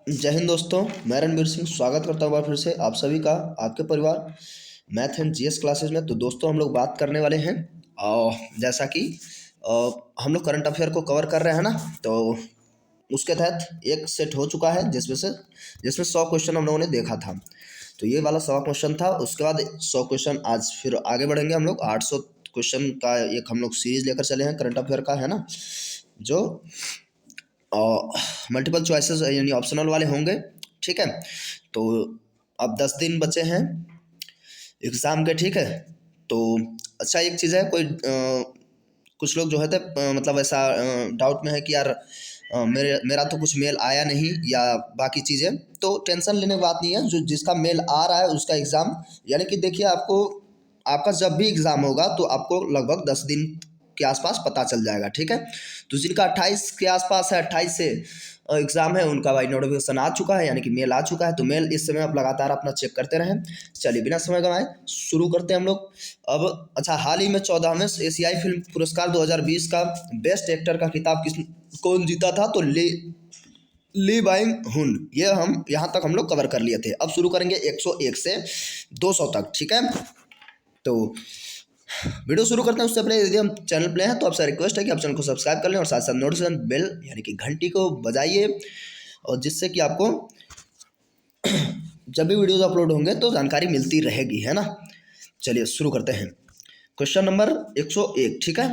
जय हिंद दोस्तों। मैं रणवीर सिंह स्वागत करता हूँ फिर से आप सभी का आपके परिवार मैथ एंड जीएस क्लासेस में। तो दोस्तों हम लोग बात करने वाले हैं जैसा कि हम लोग करंट अफेयर को कवर कर रहे हैं ना। तो उसके तहत एक सेट हो चुका है जिसमें 100 क्वेश्चन हम लोगों ने देखा था। तो ये वाला 100 क्वेश्चन था। उसके बाद 100 क्वेश्चन आज फिर आगे बढ़ेंगे हम लोग 800 क्वेश्चन का एक हम लोग सीरीज लेकर चले हैं करंट अफेयर का, है ना, जो मल्टीपल चॉइसेस यानी ऑप्शनल वाले होंगे। ठीक है, तो अब 10 दिन बचे हैं एग्ज़ाम के। ठीक है, तो अच्छा एक चीज़ है, कुछ लोग जो है मतलब ऐसा डाउट में है कि यार मेरा तो कुछ मेल आया नहीं या बाकी चीज़ें। तो टेंशन लेने की बात नहीं है, जो जिसका मेल आ रहा है उसका एग्ज़ाम, यानी कि देखिए आपको आपका जब भी एग्ज़ाम होगा तो आपको लगभग 10 दिन के आसपास पता चल जाएगा। ठीक है, तो जिनका 28 के आसपास है, 28 से एग्ज़ाम है, उनका भाई नोटिफिकेशन आ चुका है, यानी कि मेल आ चुका है। तो मेल इस समय आप लगातार अपना चेक करते रहें। चलिए बिना समय गंवाए शुरू करते हैं हम लोग अब। अच्छा, हाल ही में 14वें एशियाई फिल्म पुरस्कार 2020 का बेस्ट एक्टर का खिताब कौन जीता था? तो ली बाइंग हुन। ये हम यहाँ तक हम लोग कवर कर लिए थे। अब शुरू करेंगे 101 से 200 तक। ठीक है, तो वीडियो शुरू करते हैं उससे पहले यदि हम चैनल पे हैं तो आपसे रिक्वेस्ट है कि आप चैनल को सब्सक्राइब कर लें और साथ साथ नोटिफिकेशन बेल यानी कि घंटी को बजाइए, और जिससे कि आपको जब भी वीडियोस अपलोड होंगे तो जानकारी मिलती रहेगी, है ना। चलिए शुरू करते हैं। Question number 101। ठीक है,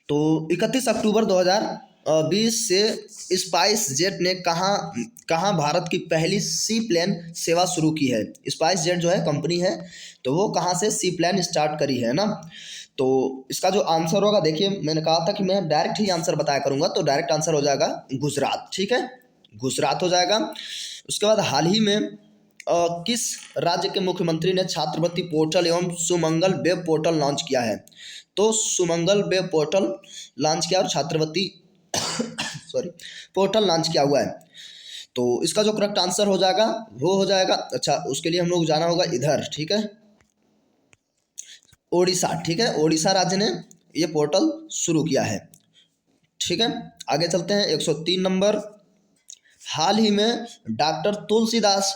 तो 31 अक्टूबर 2020 से स्पाइस जेट ने कहाँ भारत की पहली सी प्लेन सेवा शुरू की है? स्पाइस जेट जो है कंपनी है, तो वो कहाँ से सी प्लेन स्टार्ट करी है ना। तो इसका जो आंसर होगा, देखिए मैंने कहा था कि मैं डायरेक्ट ही आंसर बताया करूंगा, तो डायरेक्ट आंसर हो जाएगा गुजरात। ठीक है, गुजरात हो जाएगा। उसके बाद हाल ही में किस राज्य के मुख्यमंत्री ने छात्रवृत्ति पोर्टल एवं सुमंगल वेब पोर्टल लॉन्च किया है? तो सुमंगल वेब पोर्टल लॉन्च किया और छात्रवृत्ति सॉरी पोर्टल लॉन्च किया हुआ है। तो इसका जो करेक्ट आंसर हो जाएगा वो हो जाएगा, अच्छा उसके लिए हम लोग जाना होगा इधर। ठीक है, ओडिशा। ठीक है, ओडिशा राज्य ने ये पोर्टल शुरू किया है। ठीक है, आगे चलते हैं 103 नंबर। हाल ही में डॉक्टर तुलसीदास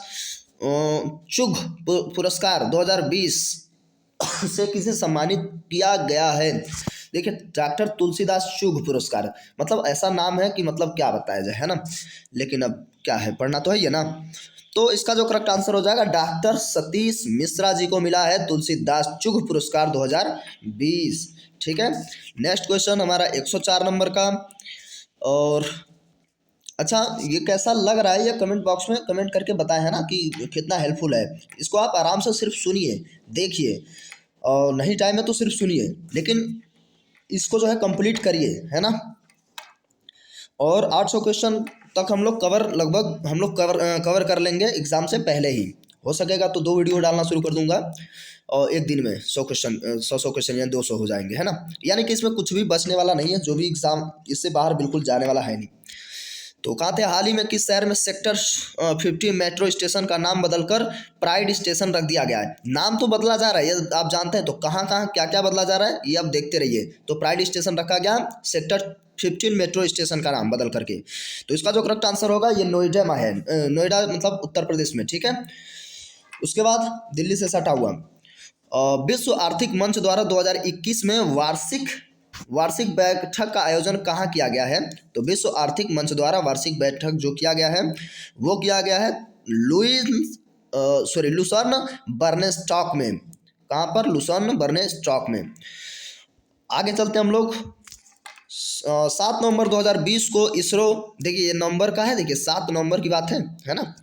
चुघ पुरस्कार 2020 से किसे सम्मानित किया गया है? देखिए, डॉक्टर तुलसीदास चुघ पुरस्कार मतलब ऐसा नाम है कि मतलब क्या बताया जाए, है ना। लेकिन अब क्या है, पढ़ना तो है ये ना। तो इसका जो करेक्ट आंसर हो जाएगा, डॉक्टर सतीश मिश्रा जी को मिला है तुलसीदास चुघ पुरस्कार 2020। ठीक है, नेक्स्ट क्वेश्चन हमारा 104 नंबर का। और अच्छा, ये कैसा लग रहा है ये कमेंट बॉक्स में कमेंट करके बताएं, है ना, कि कितना हेल्पफुल है। इसको आप आराम से सिर्फ सुनिए, देखिए, और नहीं टाइम है तो सिर्फ सुनिए, लेकिन इसको जो है कंप्लीट करिए, है ना। और 800 क्वेश्चन तक हम लोग कवर कर लेंगे एग्ज़ाम से पहले ही। हो सकेगा तो 2 वीडियो डालना शुरू कर दूंगा, और एक दिन में 100 क्वेश्चन या 200 हो जाएंगे, है ना। यानी कि इसमें कुछ भी बचने वाला नहीं है, जो भी एग्ज़ाम इससे बाहर बिल्कुल जाने वाला है नहीं। तो कहा थे, हाल ही में किस शहर में सेक्टर 50 मेट्रो स्टेशन का नाम बदलकर प्राइड स्टेशन रख दिया गया है? नाम तो बदला जा रहा है, ये आप जानते हैं, तो कहाँ कहाँ क्या क्या बदला जा रहा है ये आप देखते रहिए। तो प्राइड स्टेशन रखा गया सेक्टर 15 मेट्रो स्टेशन का नाम बदल करके। तो इसका जो करेक्ट आंसर होगा ये नोएडा में है, नोएडा मतलब उत्तर प्रदेश में। ठीक है, उसके बाद दिल्ली से सटा हुआ विश्व आर्थिक मंच द्वारा 2021 में वार्षिक वार्षिक बैठक का आयोजन कहाँ किया गया है? तो विश्व आर्थिक मंच द्वारा वार्षिक बैठक जो किया गया है वो किया गया है लुसर्न बर्नेस्टॉक में। कहाँ पर? लुसर्न बर्नेस्टॉक में। आगे चलते हैं हम लोग। 7 नवंबर 2020 को इसरो, देखिए ये नवंबर का है, देखिए 7 नवंबर की बात है ना,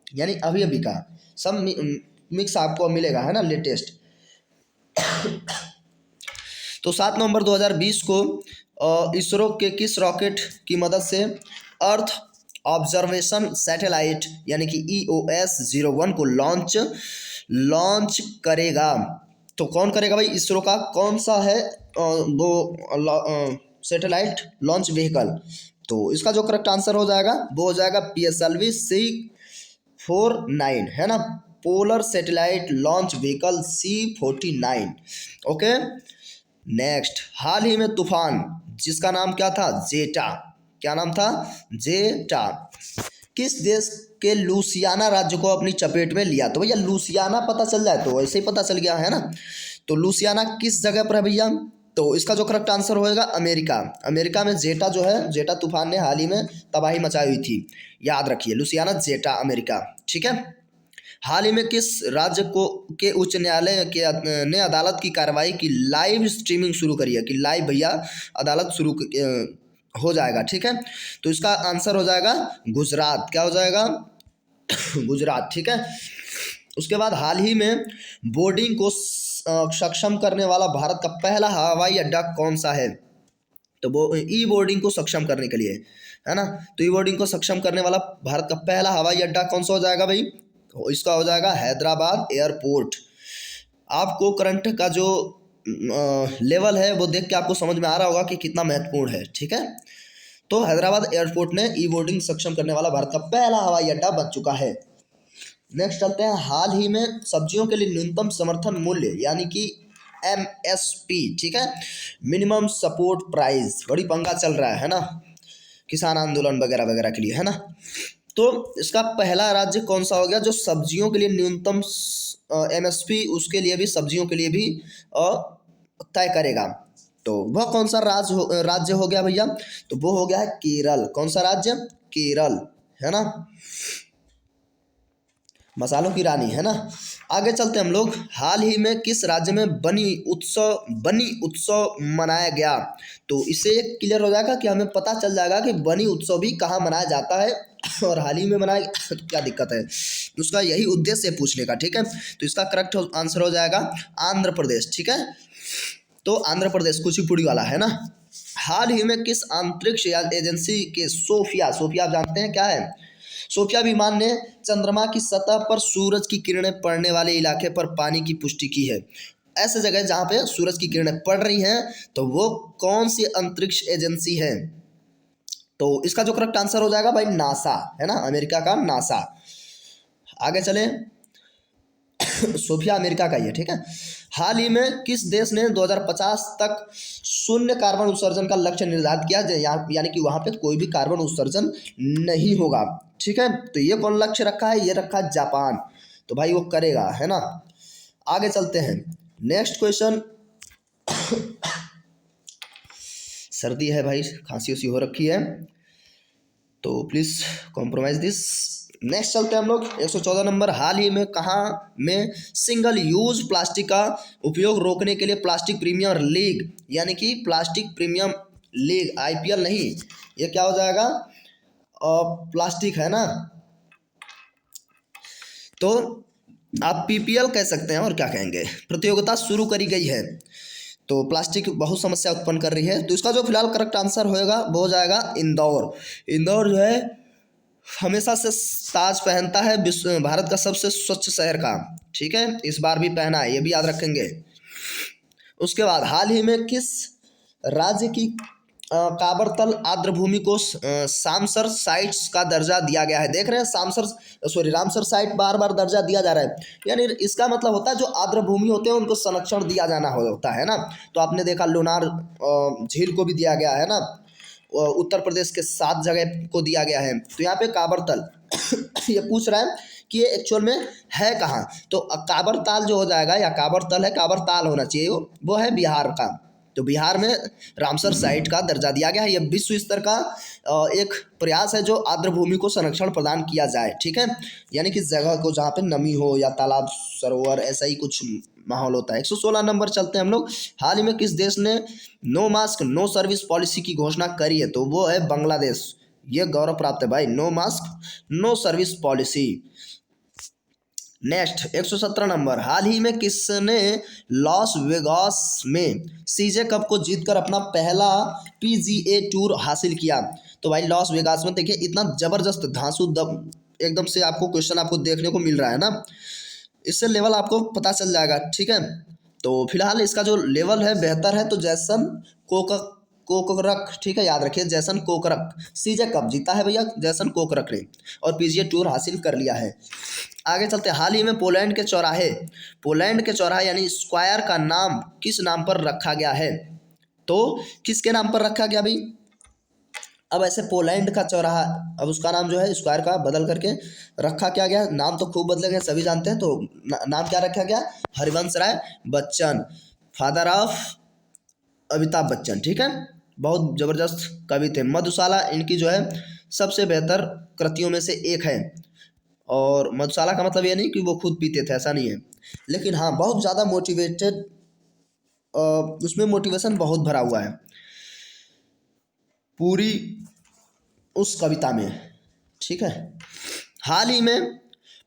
यानी अभी अभी का सब मिक्स आपको मिलेगा, है ना, लेटेस्ट। तो 7 नवंबर 2020 को इसरो के किस रॉकेट की मदद से अर्थ ऑब्जर्वेशन सैटेलाइट यानी कि EOS-01 को लॉन्च करेगा? तो कौन करेगा भाई? इसरो का कौन सा है वो सैटेलाइट लॉन्च व्हीकल? तो इसका जो करेक्ट आंसर हो जाएगा वो हो जाएगा PSLV C49, है ना, polar satellite launch vehicle C49। Okay, next, हाल ही में तूफान जिसका नाम क्या था? जेटा। क्या नाम था? जेटा। किस देश के लुसियाना राज्य को अपनी चपेट में लिया? तो भैया लुसियाना पता चल जाए तो ऐसे ही पता चल गया है ना। तो लुसियाना किस जगह पर है भैया? तो इसका जो करेक्ट आंसर होएगा अमेरिका। अमेरिका में जेटा जो है, जेटा तूफान ने हाल ही में तबाही मचाई हुई थी, याद रखिए, लुसियाना जेटा अमेरिका। ठीक है। हाल ही में किस राज्य को के उच्च न्यायालय के ने अदालत की कार्रवाई की लाइव स्ट्रीमिंग शुरू करी है? कि लाइव भैया अदालत शुरू हो जाएगा। ठीक है। तो इसका आंसर हो जाएगा गुजरात। क्या हो जाएगा? गुजरात। ठीक है। उसके बाद हाल ही में बोर्डिंग को सक्षम करने वाला भारत का पहला हवाई अड्डा कौन सा है? तो वो ई बोर्डिंग को सक्षम करने के लिए है ना। तो ई बोर्डिंग को सक्षम करने वाला भारत का पहला हवाई अड्डा कौन सा हो जाएगा भाई? तो इसका हो जाएगा हैदराबाद एयरपोर्ट। आपको करंट का जो लेवल है वो देख के आपको समझ में आ रहा होगा कि कितना महत्वपूर्ण है। ठीक है। तो हैदराबाद एयरपोर्ट ने ई बोर्डिंग सक्षम करने वाला भारत का पहला हवाई अड्डा बन चुका है। नेक्स्ट चलते हैं, हाल ही में सब्जियों के लिए न्यूनतम समर्थन मूल्य यानी कि MSP, ठीक है, मिनिमम सपोर्ट प्राइस, बड़ी पंगा चल रहा है ना, किसान आंदोलन वगैरह वगैरह के लिए, है ना। तो इसका पहला राज्य कौन सा हो गया जो सब्जियों के लिए न्यूनतम MSP उसके लिए भी, सब्जियों के लिए भी तय करेगा? तो वह कौन सा राज्य हो गया भैया? तो वो हो गया है केरल। कौन सा राज्य? केरल, है ना, मसालों की रानी, है ना। आगे चलते हम लोग, हाल ही में किस राज्य में बनी उत्सव मनाया गया? तो इससे क्लियर हो जाएगा कि हमें पता चल जाएगा कि बनी उत्सव भी कहाँ मनाया जाता है और हाल ही में मनाया गया तो क्या दिक्कत है। उसका यही उद्देश्य है पूछने का। ठीक है। तो इसका करेक्ट आंसर हो जाएगा आंध्र प्रदेश। ठीक है। तो आंध्र प्रदेश कुचिपुड़ी वाला, है ना। हाल ही में किस अंतरिक्ष एजेंसी के सोफिया आप जानते हैं क्या है? सोफिया विमान ने चंद्रमा की सतह पर सूरज की किरणें पड़ने वाले इलाके पर पानी की पुष्टि की है। ऐसे जगह जहाँ पे सूरज की किरणें पड़ रही हैं तो वो कौन सी अंतरिक्ष एजेंसी है? तो इसका जो करेक्ट आंसर हो जाएगा भाई नासा, है ना, अमेरिका का नासा। आगे चले, सोफिया अमेरिका का ही है। ठीक है। हाल ही में किस देश ने 2050 तक शून्य कार्बन उत्सर्जन का लक्ष्य निर्धारित किया, यानी कि वहां पे कोई भी कार्बन उत्सर्जन नहीं होगा? ठीक है। तो ये कौन लक्ष्य रखा है? ये रखा है जापान। तो भाई वो करेगा, है ना। आगे चलते हैं, नेक्स्ट क्वेश्चन। सर्दी है भाई, खांसी उसी हो रखी है, तो प्लीज कॉम्प्रोमाइज दिस। नेक्स्ट चलते हैं हम लोग, 114 नंबर, हाल ही में कहाँ में सिंगल यूज प्लास्टिक का उपयोग रोकने के लिए प्लास्टिक प्रीमियम लीग, यानी कि प्लास्टिक प्रीमियम लीग, IPL नहीं, ये क्या हो जाएगा? प्लास्टिक, है ना। तो आप PPL कह सकते हैं और क्या कहेंगे, प्रतियोगिता शुरू करी गई है। तो प्लास्टिक बहुत समस्या उत्पन्न कर रही है। तो इसका जो फिलहाल करेक्ट आंसर होएगा वो हो जाएगा इंदौर। इंदौर जो है हमेशा से ताज पहनता है विश्व भारत का सबसे स्वच्छ शहर का। ठीक है। इस बार भी पहना है, ये भी याद रखेंगे। उसके बाद हाल ही में किस राज्य की काबरतल आर्द्रभूमि को सामसर साइट्स का दर्जा दिया गया है? देख रहे हैं, रामसर साइट बार बार दर्जा दिया जा रहा है, यानी इसका मतलब होता है जो आर्द्रभूमि होते हैं उनको संरक्षण दिया जाना होता है ना। तो आपने देखा लोनार झील को भी दिया गया है ना, उत्तर प्रदेश के 7 जगह को दिया गया है। तो यहाँ पे काबरतल ये पूछ रहा है कि ये एक्चुअल में है कहाँ? तो काबरताल जो हो जाएगा, या काबरतल है, काबरताल होना चाहिए, वो है बिहार का। तो बिहार में रामसर साइट का दर्जा दिया गया है। यह विश्व स्तर का एक प्रयास है जो आर्द्रभूमि को संरक्षण प्रदान किया जाए। ठीक है। यानी कि जगह को जहाँ पे नमी हो या तालाब सरोवर ऐसा ही कुछ माहौल होता है। 116 नंबर चलते हैं हम लोग, हाल ही में किस देश ने no mask no service policy की घोषणा करी है? तो वो है बांग्लादेश। ये गौरव प्राप्त है भाई, no mask no service policy. Next 117 number, हाल ही में किसने लॉस वेगास में CJ कप को जीतकर अपना पहला PGA टूर हासिल किया? तो भाई लॉस वेगास में देखिए इतना जबरदस्त धांसू एकदम से आपको क्वेश्चन आपको देखने को मिल रहा है ना, इससे लेवल आपको पता चल जाएगा। ठीक है। तो फिलहाल इसका जो लेवल है बेहतर है, तो जैसन कोकरक, ठीक है, याद रखिए, जैसन कोकरक CJ कप जीता है भैया, जैसन कोकरक ने, और PGA टूर हासिल कर लिया है। आगे चलते हैं, हाल ही में पोलैंड के चौराहे यानी स्क्वायर का नाम किस नाम पर रखा गया है? तो किसके नाम पर रखा गया भाई? अब ऐसे पोलैंड का चौराहा, अब उसका नाम जो है स्क्वायर का बदल करके रखा क्या गया, नाम तो खूब बदले गए सभी जानते हैं, तो नाम क्या रखा गया, हरिवंश राय बच्चन, फादर ऑफ अमिताभ बच्चन, ठीक है। बहुत जबरदस्त कवि थे। मधुशाला इनकी जो है सबसे बेहतर कृतियों में से एक है। और मधुशाला का मतलब ये नहीं कि वो खुद पीते थे, ऐसा नहीं है, लेकिन हाँ बहुत ज़्यादा मोटिवेटेड, उसमें मोटिवेशन बहुत भरा हुआ है पूरी उस कविता में, ठीक है। हाल ही में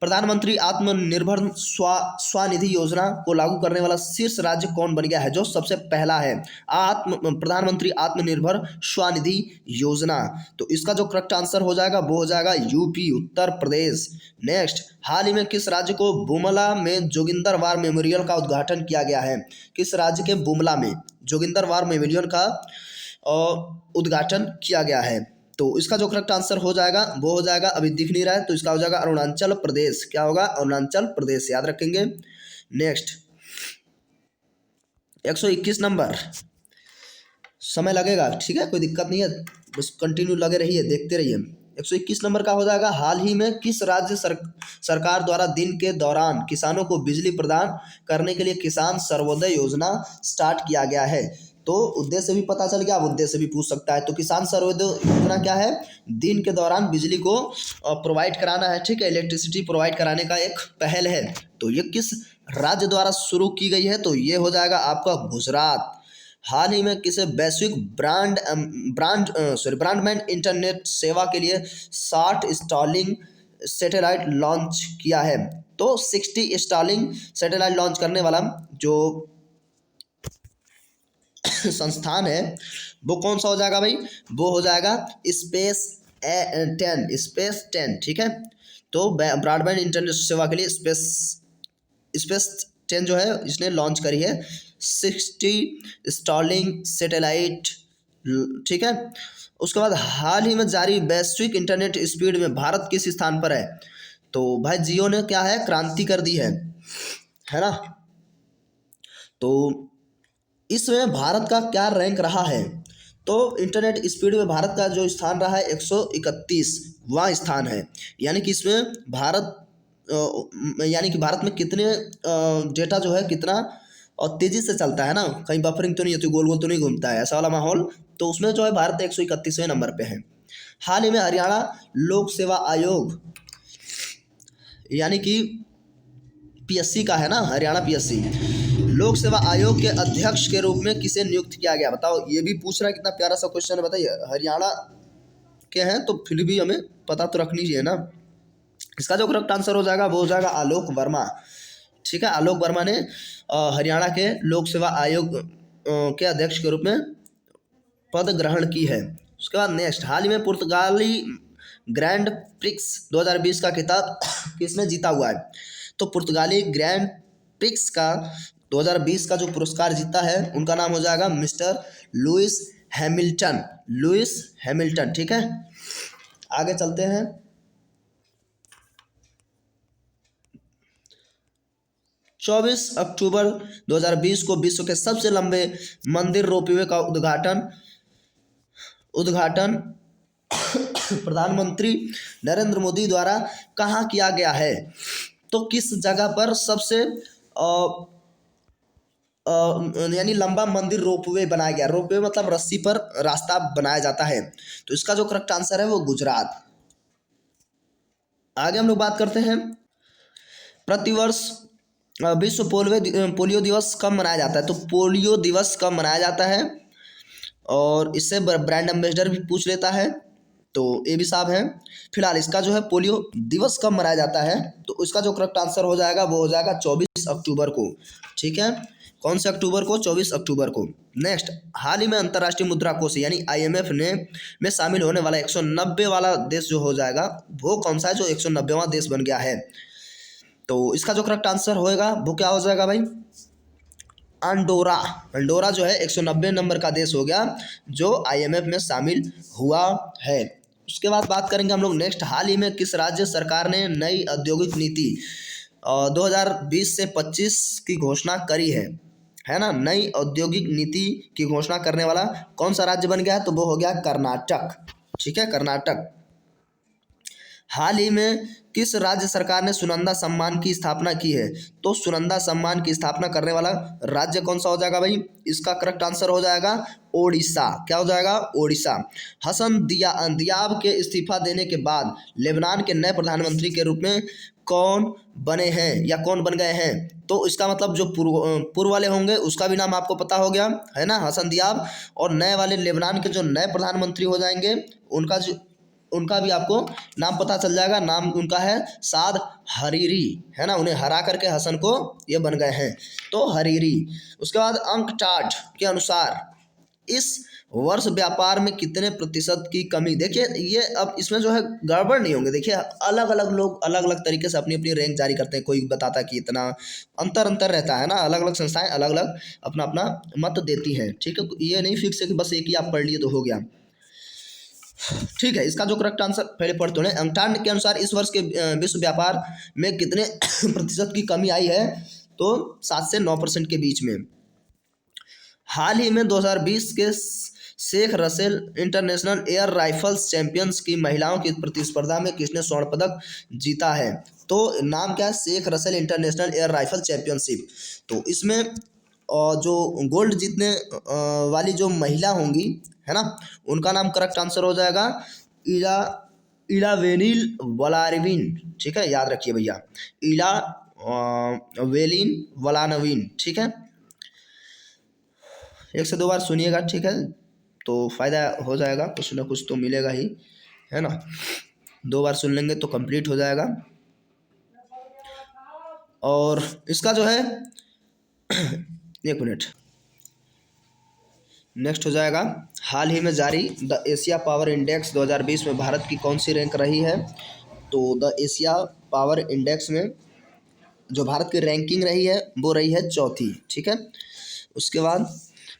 प्रधानमंत्री आत्मनिर्भर स्वनिधि योजना को लागू करने वाला शीर्ष राज्य कौन बन गया है, जो सबसे पहला है प्रधानमंत्री आत्मनिर्भर स्वनिधि योजना। तो इसका जो करेक्ट आंसर हो जाएगा वो हो जाएगा यूपी, उत्तर प्रदेश। नेक्स्ट, हाल ही में किस राज्य को बुमला में जोगिंदर वार मेमोरियल का उद्घाटन किया गया है? किस राज्य के बुमला में जोगिंदर वार मेमोरियल का उद्घाटन किया गया है? तो इसका जो करेक्ट आंसर हो जाएगा वो हो जाएगा, अभी दिख नहीं रहा है, तो इसका हो जाएगा अरुणाचल प्रदेश। क्या होगा? अरुणाचल प्रदेश, याद रखेंगे। नेक्स्ट 121 नंबर, समय लगेगा, ठीक है, कोई दिक्कत नहीं है, बस कंटिन्यू लगे रहिए, देखते रहिए। 121 नंबर का हो जाएगा, हाल ही में किस राज्य सरकार द्वारा दिन के दौरान किसानों को बिजली प्रदान करने के लिए किसान सर्वोदय योजना स्टार्ट किया गया है? तो उद्देश्य भी पता चल गया, अब उद्देश्य भी पूछ सकता है। तो किसान सर्वोदय योजना क्या है? दिन के दौरान बिजली को प्रोवाइड कराना है, ठीक है, इलेक्ट्रिसिटी प्रोवाइड कराने का एक पहल है। तो ये किस राज्य द्वारा शुरू की गई है? तो ये हो जाएगा आपका गुजरात। हाल ही में किसे वैश्विक ब्रॉडबैंड इंटरनेट सेवा के लिए 60 स्टारलिंक सैटेलाइट लॉन्च किया है? तो 60 स्टारलिंक सैटेलाइट लॉन्च करने वाला जो संस्थान है वो कौन सा हो जाएगा भाई? वो हो जाएगा स्पेस 10, ठीक है। तो ब्रॉडबैंड इंटरनेट सेवा के लिए स्पेस 10 जो है इसने लॉन्च करी है 60 स्टारलिंक सैटेलाइट, ठीक है। उसके बाद हाल ही में जारी वैश्विक इंटरनेट स्पीड में भारत किस स्थान पर है? तो भाई जियो ने क्या है, क्रांति कर दी है ना। तो इसमें भारत का क्या रैंक रहा है? तो इंटरनेट स्पीड में भारत का जो स्थान रहा है 131वां स्थान है। यानी कि इसमें यानी कि भारत में कितने डेटा जो है कितना और तेज़ी से चलता है ना, कहीं बफरिंग तो नहीं होती, गोल गोल तो नहीं घूमता है, ऐसा वाला माहौल, तो उसमें जो है भारत 131वें नंबर पे है। हाल ही में हरियाणा लोक सेवा आयोग यानी कि पीएससी का है ना, हरियाणा पीएससी लोक सेवा आयोग के अध्यक्ष के रूप में किसे नियुक्त किया गया? बताओ, ये भी पूछ रहा है, कितना प्यारा सा क्वेश्चन है, बताइए। हरियाणा के हैं तो फिर भी हमें पता तो रखनी चाहिए ना। इसका जो करेक्ट आंसर हो जाएगा वो हो जाएगा आलोक वर्मा, ठीक है। आलोक वर्मा ने हरियाणा के लोक सेवा आयोग के अध्यक्ष के रूप में पद ग्रहण की है। उसके बाद नेक्स्ट, हाल ही में पुर्तगाली ग्रैंड प्रिक्स 2020 का खिताब किसने जीता हुआ है? तो पुर्तगाली ग्रैंड प्रिक्स का 2020 का जो पुरस्कार जीता है उनका नाम हो जाएगा मिस्टर लुइस हैमिल्टन, ठीक है। आगे चलते हैं। 24 अक्टूबर 2020 को विश्व के सबसे लंबे मंदिर रोपवे का उद्घाटन प्रधानमंत्री नरेंद्र मोदी द्वारा कहाँ किया गया है? तो किस जगह पर सबसे यानी लंबा मंदिर रोपवे बनाया गया? रोपवे मतलब रस्सी पर रास्ता बनाया जाता है। तो इसका जो करेक्ट आंसर है वो गुजरात। आगे हम लोग बात करते हैं, प्रतिवर्ष विश्व पोलियो दिवस कब मनाया जाता है? तो पोलियो दिवस कब मनाया जाता है, और इससे ब्रांड एम्बेसडर भी पूछ लेता है, तो ये भी साहब हैं। फिलहाल इसका जो है पोलियो दिवस कब मनाया जाता है? तो इसका जो करेक्ट आंसर हो जाएगा वो हो जाएगा 24 अक्टूबर को, ठीक है। कौन से अक्टूबर को? 24 अक्टूबर को। नेक्स्ट, हाल ही में अंतर्राष्ट्रीय मुद्रा कोष यानी IMF में शामिल होने वाला 190 वाला देश जो हो जाएगा वो कौन सा है, जो 190वां देश बन गया है? तो इसका जो करेक्ट आंसर होएगा वो क्या हो जाएगा भाई? अंडोरा जो है 190 नंबर का देश हो गया जो IMF में शामिल हुआ है। उसके बाद बात करेंगे हम लोग नेक्स्ट, हाल ही में किस राज्य सरकार ने नई औद्योगिक नीति 2020 से 25 की घोषणा करी है ना। नई औद्योगिक नीति की घोषणा करने वाला कौन सा राज्य बन गया है? तो वो हो गया कर्नाटक। ठीक है, कर्नाटक। हाल ही में किस राज्य सरकार ने सुनंदा सम्मान की स्थापना की है? तो सुनंदा सम्मान की स्थापना करने वाला राज्य कौन सा हो जाएगा भाई? इसका करेक्ट आंसर हो जाएगा ओडिशा। क्या हो जाएगा? ओडिशा। हसन दियाब के इस्तीफा देने के बाद लेबनान के नए प्रधानमंत्री के रूप में कौन बने हैं या कौन बन गए हैं? तो इसका मतलब जो पूर्व वाले होंगे उसका भी नाम आपको पता हो गया है ना, हसन दियाब। और नए वाले लेबनान के जो नए प्रधानमंत्री हो जाएंगे उनका भी आपको नाम पता चल जाएगा। नाम उनका है साद हरीरी, है ना। उन्हें हरा करके हसन को ये बन गए हैं, तो हरीरी। उसके बाद अंकटाड के अनुसार इस वर्ष व्यापार में कितने प्रतिशत की कमी? देखिए ये अब इसमें जो है गड़बड़ नहीं होंगे। देखिए अलग अलग लोग अलग अलग तरीके से अपनी अपनी रैंक जारी करते हैं। कोई बताता है कि इतना अंतर रहता है ना, अलग अलग संस्थाएं अलग अलग अपना अपना मत देती हैं। ठीक है, ये नहीं फिक्स है कि बस एक ही आप पढ़ लिए तो हो गया। ठीक है, इसका जो करेक्ट आंसर पहले पढ़ते हैं। अंकटाड के अनुसार इस वर्ष के विश्व व्यापार में कितने प्रतिशत की कमी आई है? तो 7 से 9% के बीच में। हाल ही में 2020 के Sheikh Russel international air rifles champions की महिलाओं की प्रतिस्पर्धा में किसने स्वर्ण पदक जीता है? तो नाम क्या है? Sheikh Russel international air rifle championship. तो इसमें जो गोल्ड जीतने वाली जो महिला होंगी, है ना, उनका नाम करेक्ट आंसर हो जाएगा इला इलावेनिल वलारिविन। ठीक है, याद रखिए भैया, इला वेलिन वलानविन। ठीक है, 1 से 2 बार सुनिएगा, ठीक है, तो फ़ायदा हो जाएगा, कुछ ना कुछ तो मिलेगा ही, है ना। 2 बार सुन लेंगे तो कंप्लीट हो जाएगा। और इसका जो है 1 मिनट, नेक्स्ट हो जाएगा। हाल ही में जारी द एशिया पावर इंडेक्स 2020 में भारत की कौन सी रैंक रही है? तो द एशिया पावर इंडेक्स में जो भारत की रैंकिंग रही है वो रही है 4थी। ठीक है, उसके बाद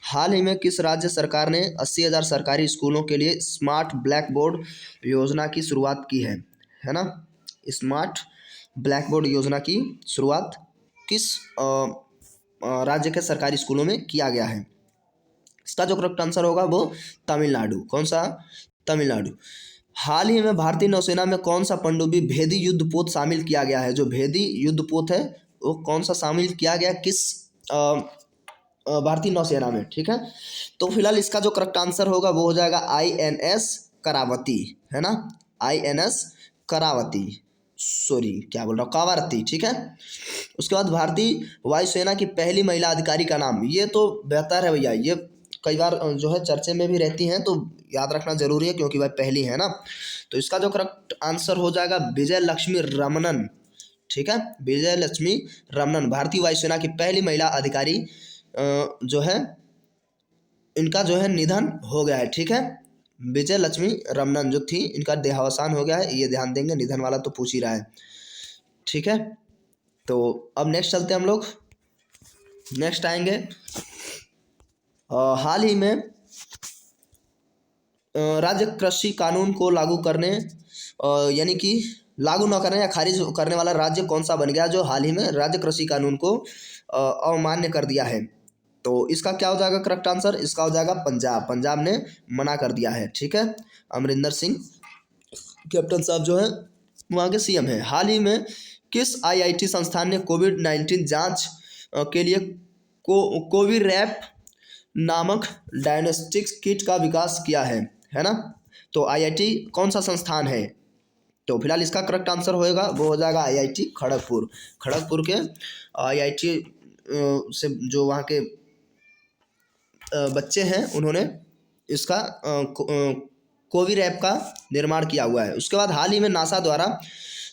हाल ही में किस राज्य सरकार ने 80,000 सरकारी स्कूलों के लिए स्मार्ट ब्लैक बोर्ड योजना की शुरुआत की है ना। स्मार्ट ब्लैक बोर्ड योजना की शुरुआत किस राज्य के सरकारी स्कूलों में किया गया है? इसका जो करेक्ट आंसर होगा वो तमिलनाडु। कौन सा? तमिलनाडु। हाल ही में भारतीय नौसेना में कौन सा पनडुब्बी भेदी युद्धपोत शामिल किया गया है? जो भेदी युद्धपोत है वो कौन सा शामिल किया गया किस भारतीय नौसेना में? ठीक है, तो फिलहाल इसका जो करेक्ट आंसर होगा वो हो जाएगा INS करावती, है ना, INS करावती, सॉरी क्या बोल रहा हूँ, कावारती। ठीक है, उसके बाद भारतीय वायुसेना की पहली महिला अधिकारी का नाम? ये तो बेहतर है भैया, ये कई बार जो है चर्चे में भी रहती हैं, तो याद रखना जरूरी है क्योंकि भाई पहली है ना। तो इसका जो करेक्ट आंसर हो जाएगा विजय लक्ष्मी रमनन। ठीक है, विजय लक्ष्मी रमनन भारतीय वायुसेना की पहली महिला अधिकारी जो है इनका जो है निधन हो गया है। ठीक है, विजय लक्ष्मी रमनन जो थी इनका देहावसान हो गया है, ये ध्यान देंगे, निधन वाला तो पूछ ही रहा है। ठीक है, तो अब नेक्स्ट चलते हैं हम लोग। नेक्स्ट आएंगे हाल ही में राज्य कृषि कानून को लागू करने यानी कि लागू न करने या खारिज करने वाला राज्य कौन सा बन गया जो हाल ही में राज्य कृषि कानून को अमान्य कर दिया है? तो इसका क्या हो जाएगा करेक्ट आंसर? इसका हो जाएगा पंजाब। पंजाब ने मना कर दिया है। ठीक है, अमरिंदर सिंह कैप्टन साहब जो है वहाँ के CM है। हाल ही में किस IIT संस्थान ने कोविड-19 जांच के लिए कोविरैप नामक डायग्नोस्टिक्स किट का विकास किया है ना। तो IIT कौन सा संस्थान है? तो फिलहाल इसका करेक्ट आंसर होएगा वो हो जाएगा IIT खड़गपुर। खड़गपुर के IIT से जो वहाँ के बच्चे हैं उन्होंने इसका कोविरैप का निर्माण किया हुआ है। उसके बाद हाल ही में नासा द्वारा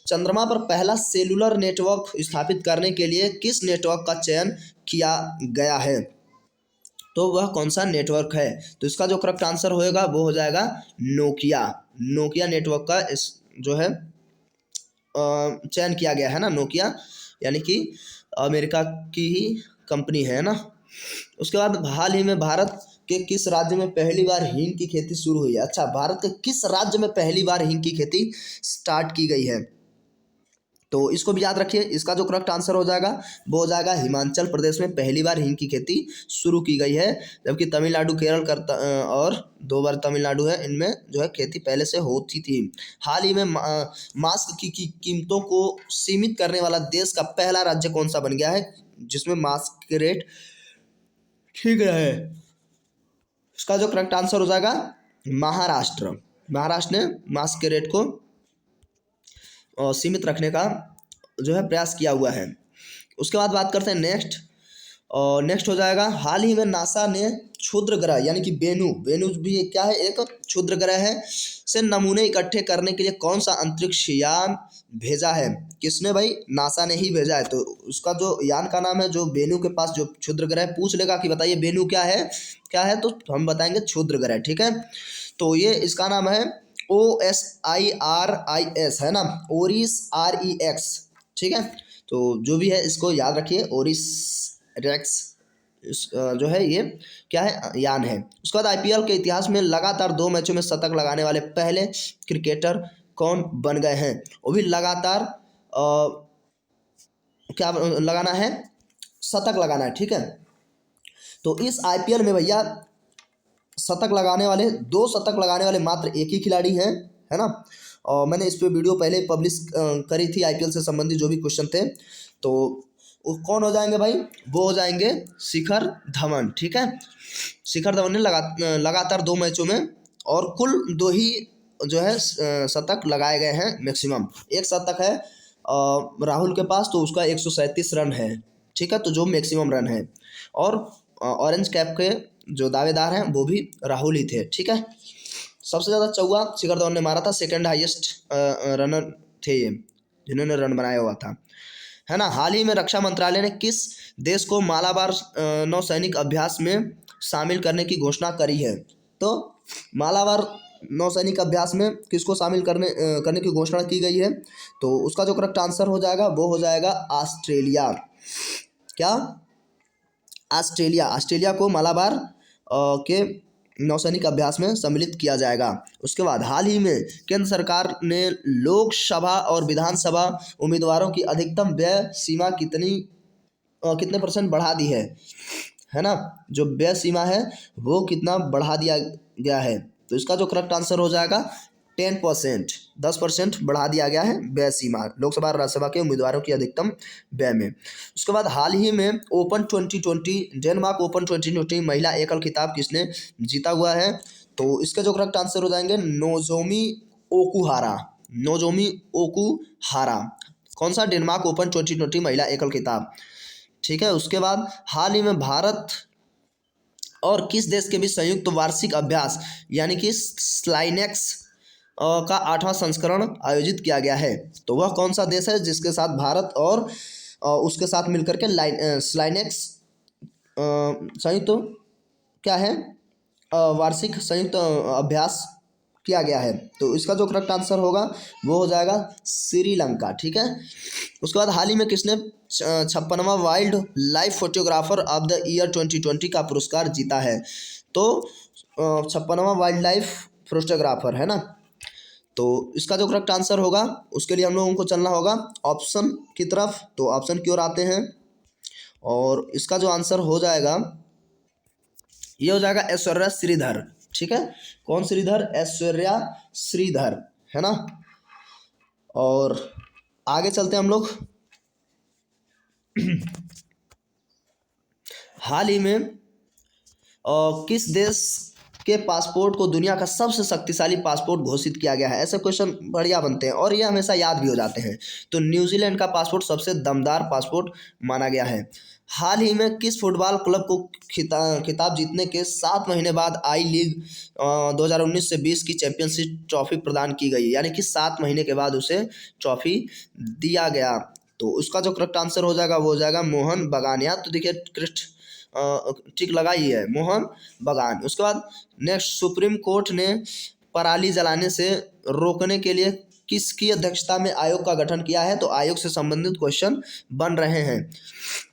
चंद्रमा पर पहला सेलुलर नेटवर्क स्थापित करने के लिए किस नेटवर्क का चयन किया गया है? तो वह कौन सा नेटवर्क है? तो इसका जो करेक्ट आंसर होएगा वो हो जाएगा नोकिया नेटवर्क का इस जो है चयन किया गया है ना। नोकिया यानी कि अमेरिका की ही कंपनी है ना। उसके बाद हाल ही में भारत के किस राज्य में पहली बार हींग की खेती शुरू हुई है? अच्छा, भारत के किस राज्य में पहली बार हींग की खेती स्टार्ट की गई है? तो इसको भी याद रखिए। इसका जो करेक्ट आंसर हो जाएगा वो हो जाएगा हिमाचल प्रदेश में पहली बार हींग की खेती शुरू की गई है, जबकि तमिलनाडु, केरल करता और 2 बार तमिलनाडु है, इनमें जो है खेती पहले से होती थी। हाल ही में मास्क की कीमतों को सीमित करने वाला देश का पहला राज्य कौन सा बन गया है जिसमें मास्क के रेट ठीक है? इसका जो करेक्ट आंसर हो जाएगा महाराष्ट्र। महाराष्ट्र ने मास्क के रेट को सीमित रखने का जो है प्रयास किया हुआ है। उसके बाद बात करते हैं नेक्स्ट हो जाएगा, हाल ही में नासा ने क्षुद्र ग्रह यानी कि वेनू भी क्या है, एक क्षुद्र ग्रह है, से नमूने इकट्ठे करने के लिए कौन सा अंतरिक्ष यान भेजा है? किसने भाई? नासा ने ही भेजा है। तो उसका जो यान का नाम है, जो वेनू के पास जो क्षुद्र ग्रह पूछ लेगा कि बताइए वेनू क्या है, तो हम बताएंगे क्षुद्र ग्रह, ठीक है। तो ये इसका नाम है OSIRIS, है ना, ओरिस REX, ठीक है। तो जो भी है इसको याद रखिए, ओरिस रेक्स जो है ये क्या है, यान है। उसके बाद IPL के इतिहास में लगातार 2 मैचों में शतक लगाने वाले पहले क्रिकेटर कौन बन गए हैं? वो भी लगातार क्या लगाना है, शतक लगाना है, ठीक है। तो इस IPL में भैया शतक लगाने वाले 2 शतक लगाने वाले मात्र एक ही खिलाड़ी हैं, है ना। और मैंने इस पे वीडियो पहले पब्लिश करी थी IPL से संबंधित जो भी क्वेश्चन थे। तो वो कौन हो जाएंगे भाई? वो हो जाएंगे शिखर धवन, ठीक है। शिखर धवन ने लगातार 2 मैचों में और कुल 2 ही जो है शतक लगाए गए हैं मैक्सिमम। एक शतक है राहुल के पास, तो उसका 137 रन है, ठीक है, तो जो मैक्सिमम रन है। और ऑरेंज कैप के जो दावेदार हैं वो भी राहुल ही थे, ठीक है। सबसे ज़्यादा चौका शिखर धवन ने मारा था, सेकंड हाईएस्ट रनर थे ये, जिन्होंने रन बनाया हुआ था, है ना। हाल ही में रक्षा मंत्रालय ने किस देश को मालाबार नौसैनिक अभ्यास में शामिल करने की घोषणा करी है? तो मालाबार नौसैनिक अभ्यास में किसको शामिल करने की घोषणा की गई है? तो उसका जो करेक्ट आंसर हो जाएगा वो हो जाएगा ऑस्ट्रेलिया। क्या? ऑस्ट्रेलिया को मालाबार के नौसैनिक अभ्यास में सम्मिलित किया जाएगा। उसके बाद हाल ही में केंद्र सरकार ने लोकसभा और विधानसभा उम्मीदवारों की अधिकतम व्यय सीमा कितने % बढ़ा दी है ना। जो व्यय सीमा है वो कितना बढ़ा दिया गया है? तो इसका जो करेक्ट आंसर हो जाएगा 10% बढ़ा दिया गया है व्यय सीमा, लोकसभा और राज्यसभा के उम्मीदवारों की अधिकतम व्यय में। उसके बाद हाल ही में ओपन 2020 डेनमार्क ओपन 2020 महिला एकल खिताब किसने जीता हुआ है? तो इसके जो करेक्ट आंसर हो जाएंगे नोजोमी ओकुहारा। कौन सा? डेनमार्क ओपन 2020 महिला एकल खिताब, ठीक है। उसके बाद हाल ही में भारत और किस देश के बीच संयुक्त वार्षिक अभ्यास यानी कि स्लाइनेक्स का 8वां संस्करण आयोजित किया गया है? तो वह कौन सा देश है जिसके साथ भारत और उसके साथ मिलकर के स्लाइनेक्स संयुक्त क्या है, वार्षिक संयुक्त अभ्यास किया गया है? तो इसका जो करेक्ट आंसर होगा वो हो जाएगा श्रीलंका, ठीक है। उसके बाद हाल ही में किसने 56वां wildlife photographer of the year 2020 का पुरस्कार जीता है? तो 56वां वाइल्ड लाइफ फोटोग्राफर, है ना। तो इसका जो करेक्ट आंसर होगा उसके लिए हम लोगों को चलना होगा ऑप्शन की तरफ। तो ऑप्शन की ओर आते हैं और इसका जो आंसर हो जाएगा ये हो जाएगा ऐश्वर्या श्रीधर, ठीक है। कौन श्रीधर? ऐश्वर्या श्रीधर, है ना। और आगे चलते हैं हम लोग। हाल ही में किस देश के पासपोर्ट को दुनिया का सबसे शक्तिशाली पासपोर्ट घोषित किया गया है? ऐसे क्वेश्चन बढ़िया बनते हैं और ये हमेशा याद भी हो जाते हैं। तो न्यूजीलैंड का पासपोर्ट सबसे दमदार पासपोर्ट माना गया है। हाल ही में किस फुटबॉल क्लब को खिताब जीतने के 7 महीने बाद आई लीग 2019 से 20 की चैंपियनशिप ट्रॉफी प्रदान की गई, यानी कि 7 महीने के बाद उसे ट्रॉफी दिया गया? तो उसका जो करेक्ट आंसर हो जाएगा वो हो जाएगा मोहन बगान। यहाँ तो देखिए ठीक लगाई है, मोहन बगान। उसके बाद नेक्स्ट, सुप्रीम कोर्ट ने पराली जलाने से रोकने के लिए किसकी अध्यक्षता में आयोग का गठन किया है? तो आयोग से संबंधित क्वेश्चन बन रहे हैं।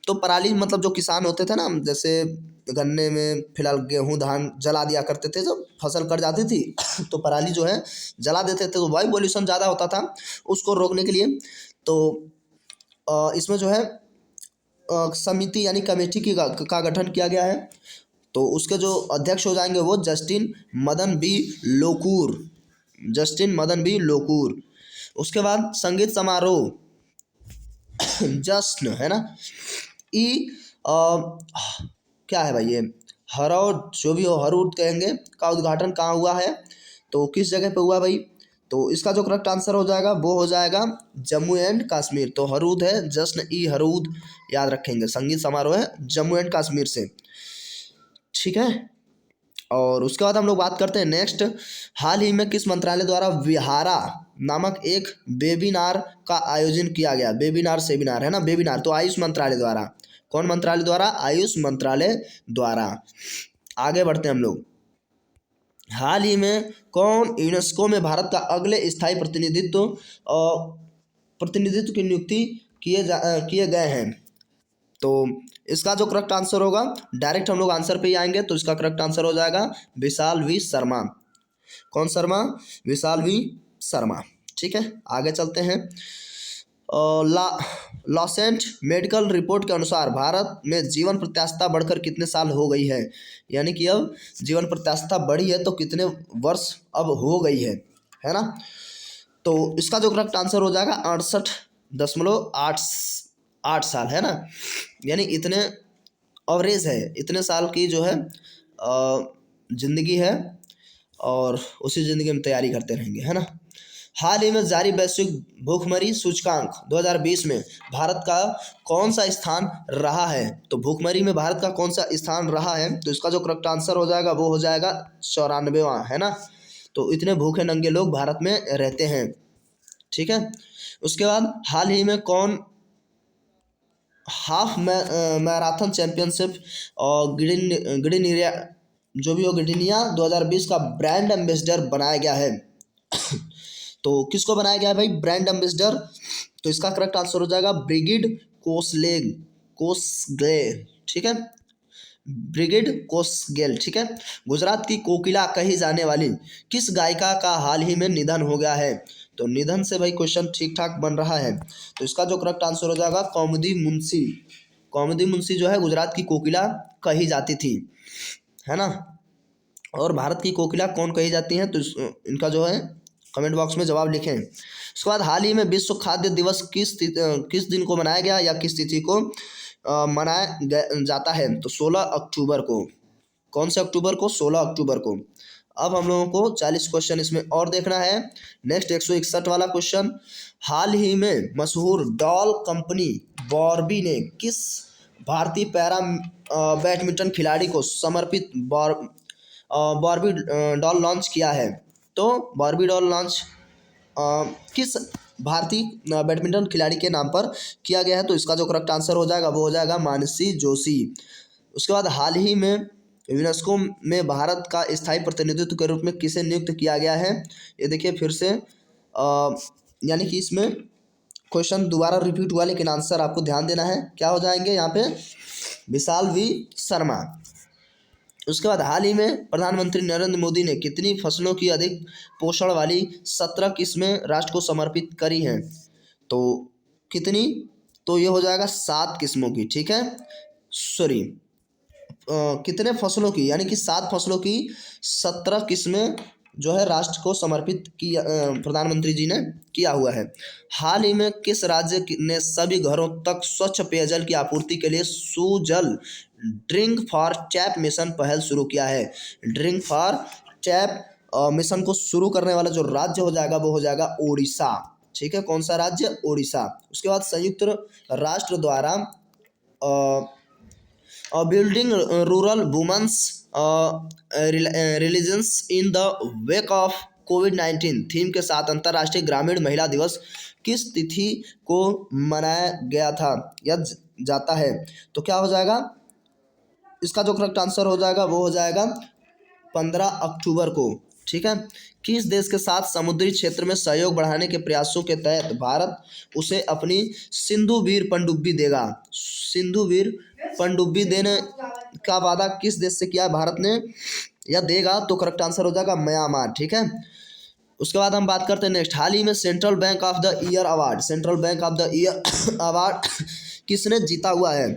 तो पराली मतलब जो किसान होते थे ना, जैसे गन्ने में फिलहाल गेहूं धान जला दिया करते थे जब फसल कट जाती थी तो पराली जो है जला देते थे, तो वायु पॉल्यूशन ज़्यादा होता था। उसको रोकने के लिए तो इसमें जो है समिति यानी कमेटी का गठन किया गया है। तो उसके जो अध्यक्ष हो जाएंगे वो justice Madan B Lokur, justice Madan B Lokur. उसके बाद संगीत समारोह जश्न है ना, ई क्या है भाई ये, हरौद जो भी हो, हरूद कहेंगे, का उद्घाटन कहाँ हुआ है, तो किस जगह पे हुआ भाई। तो इसका जो करेक्ट आंसर हो जाएगा वो हो जाएगा जम्मू एंड कश्मीर। तो हरूद है, जश्न ई हरूद याद रखेंगे। संगीत समारोह है जम्मू एंड कश्मीर से, ठीक है। और उसके बाद हम लोग बात करते हैं नेक्स्ट, हाल ही में किस मंत्रालय द्वारा विहारा नामक एक वेबिनार का आयोजन किया गया। वेबिनार सेमिनार है ना, वेबिनार तो आयुष मंत्रालय द्वारा। कौन मंत्रालय द्वारा? आयुष मंत्रालय द्वारा। आगे बढ़ते हैं हम लोग, हाल ही में कौन यूनेस्को में भारत का अगले स्थायी प्रतिनिधित्व की नियुक्ति किए गए हैं। तो इसका जो करेक्ट आंसर होगा, डायरेक्ट हम लोग आंसर पे ही आएंगे, तो इसका करेक्ट आंसर हो जाएगा विशाल वी शर्मा। कौन शर्मा? विशाल वी शर्मा, ठीक है। आगे चलते हैं, लॉसेंट मेडिकल रिपोर्ट के अनुसार भारत में जीवन प्रत्याशा बढ़कर कितने साल हो गई है, यानी कि अब जीवन प्रत्याशा बढ़ी है तो कितने वर्ष अब हो गई है ना। तो इसका जो करेक्ट आंसर हो जाएगा 68.8 साल है ना, यानी इतने एवरेज है, इतने साल की जो है ज़िंदगी है, और उसी ज़िंदगी में तैयारी करते रहेंगे, है ना। हाल ही में जारी वैश्विक भूखमरी सूचकांक 2020 में भारत का कौन सा स्थान रहा है। तो भूखमरी में भारत का कौन सा स्थान रहा है, तो इसका जो करेक्ट आंसर हो जाएगा वो हो जाएगा 94वां, है ना। तो इतने भूखे नंगे लोग भारत में रहते हैं, ठीक है। उसके बाद हाल ही में कौन हाफ मैराथन चैंपियनशिप और गिडिनिया जो भी हो, गिडिनिया 2020 का ब्रांड एम्बेसडर बनाया गया है। तो किसको बनाया गया है भाई ब्रांड एम्बेसडर? तो इसका करेक्ट आंसर हो जाएगा ब्रिगिड कोसगेल, ठीक है, ब्रिगिड कोसगेल, ठीक है। गुजरात की कोकिला कही जाने वाली किस गायिका का हाल ही में निधन हो गया है। तो निधन से भाई क्वेश्चन ठीक ठाक बन रहा है, तो इसका जो करेक्ट आंसर हो जाएगा कौमुदी मुंशी। कौमुदी मुंशी जो है गुजरात की कोकिला कही जाती थी, है ना। और भारत की कोकिला कौन कही जाती हैं, तो इनका जो है कमेंट बॉक्स में जवाब लिखें। उसके बाद हाल ही में विश्व खाद्य दिवस किस दिन को मनाया गया या किस तिथि को मनाया जाता है। तो 16 अक्टूबर को। कौन से अक्टूबर को? 16 अक्टूबर को। अब हम लोगों को 40 क्वेश्चन इसमें और देखना है। नेक्स्ट 161 वाला क्वेश्चन, हाल ही में मशहूर डॉल कंपनी बॉर्बी ने किस भारतीय पैरा बैडमिंटन खिलाड़ी को समर्पित बॉर्बी डॉल लॉन्च किया है। तो बॉर्बी डॉल लॉन्च किस भारतीय बैडमिंटन खिलाड़ी के नाम पर किया गया है। तो इसका जो करेक्ट आंसर हो जाएगा वो हो जाएगा मानसी जोशी। उसके बाद हाल ही में यूनेस्को में भारत का स्थायी प्रतिनिधित्व के रूप में किसे नियुक्त किया गया है। ये देखिए फिर से यानी कि इसमें क्वेश्चन दोबारा रिपीट हुआ, लेकिन आंसर आपको ध्यान देना है, क्या हो जाएंगे यहाँ पे, विशाल वी शर्मा। उसके बाद हाल ही में प्रधानमंत्री नरेंद्र मोदी ने कितनी फसलों की अधिक पोषण वाली 17 किस्में राष्ट्र को समर्पित करी हैं। तो कितनी? तो ये हो जाएगा 7 किस्मों की, ठीक है। सॉरी, कितने फसलों की, यानी कि 7 फसलों की 17 किस्में जो है राष्ट्र को समर्पित किया, प्रधानमंत्री जी ने किया हुआ है। हाल ही में किस राज्य ने सभी घरों तक स्वच्छ पेयजल की आपूर्ति के लिए Sujal drink for tap mission पहल शुरू किया है। ड्रिंक फॉर टैप मिशन को शुरू करने वाला जो राज्य हो जाएगा वो हो जाएगा ओडिशा, ठीक है। कौन सा राज्य? ओडिशा। उसके बाद संयुक्त राष्ट्र द्वारा building rural women's resilience in the wake of कोविड-19 थीम के साथ अंतर्राष्ट्रीय ग्रामीण महिला दिवस किस तिथि को मनाया गया था या जाता है। तो क्या हो जाएगा, इसका जो करेक्ट आंसर हो जाएगा वो हो जाएगा 15 अक्टूबर को, ठीक है। किस देश के साथ समुद्री क्षेत्र में सहयोग बढ़ाने के प्रयासों के तहत भारत उसे अपनी सिंधु वीर पनडुब्बी देगा। सिंधु वीर पनडुब्बी देने का वादा किस देश से किया भारत ने या देगा। तो करेक्ट आंसर हो जाएगा म्यांमार, ठीक है। उसके बाद हम बात करते हैं नेक्स्ट, हाल ही में central bank of the year award, central bank of the year award किसने जीता हुआ है?